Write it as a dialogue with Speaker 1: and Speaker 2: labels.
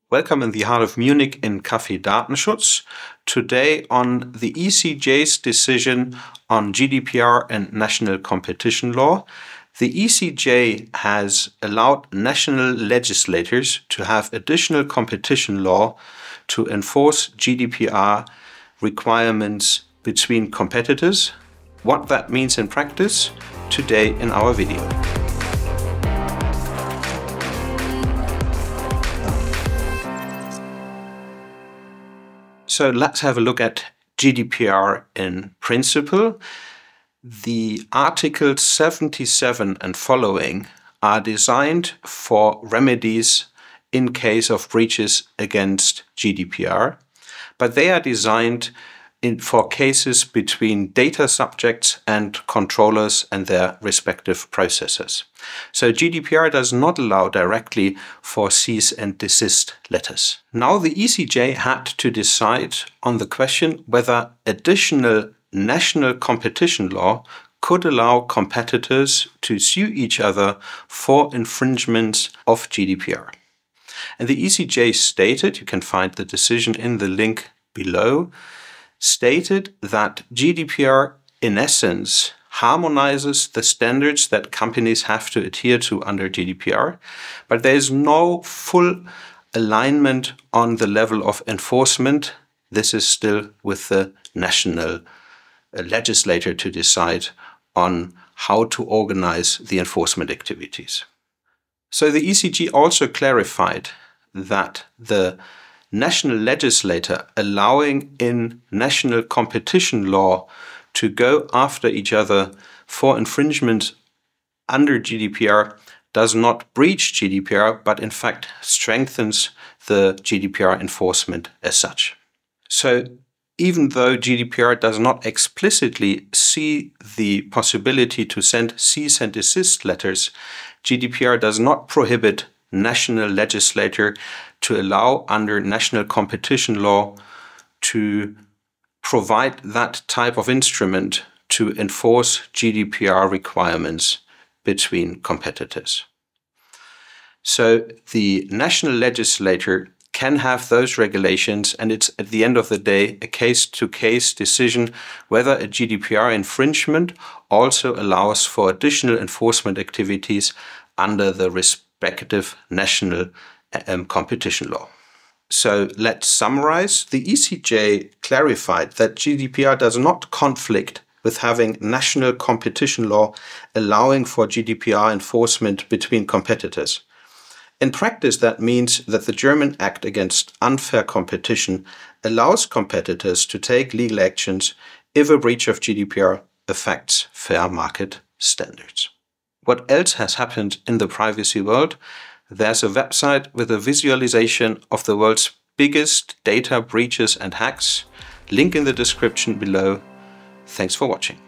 Speaker 1: Welcome in the heart of Munich in Café Datenschutz. Today on the ECJ's decision on GDPR and national competition law. The ECJ has allowed national legislators to have additional competition law to enforce GDPR requirements between competitors. What that means in practice, today in our video. So let's have a look at GDPR in principle. The Articles 77 and following are designed for remedies in case of breaches against GDPR, but they are designed for cases between data subjects and controllers and their respective processors. So GDPR does not allow directly for cease and desist letters. Now the ECJ had to decide on the question whether additional national competition law could allow competitors to sue each other for infringements of GDPR. And the ECJ stated, you can find the decision in the link below, stated that GDPR in essence harmonizes the standards that companies have to adhere to under GDPR, but there is no full alignment on the level of enforcement. This is still with the national legislator to decide on how to organize the enforcement activities. So the ECJ also clarified that the national legislator allowing in national competition law to go after each other for infringement under GDPR does not breach GDPR, but in fact strengthens the GDPR enforcement as such. So even though GDPR does not explicitly see the possibility to send cease and desist letters, GDPR does not prohibit national legislator to allow under national competition law to provide that type of instrument to enforce GDPR requirements between competitors. So the national legislator can have those regulations, and it's at the end of the day a case-to-case decision whether a GDPR infringement also allows for additional enforcement activities under the respective national competition law. So let's summarize. The ECJ clarified that GDPR does not conflict with having national competition law allowing for GDPR enforcement between competitors. In practice, that means that the German Act Against Unfair Competition allows competitors to take legal actions if a breach of GDPR affects fair market standards. What else has happened in the privacy world? There's a website with a visualization of the world's biggest data breaches and hacks. Link in the description below. Thanks for watching.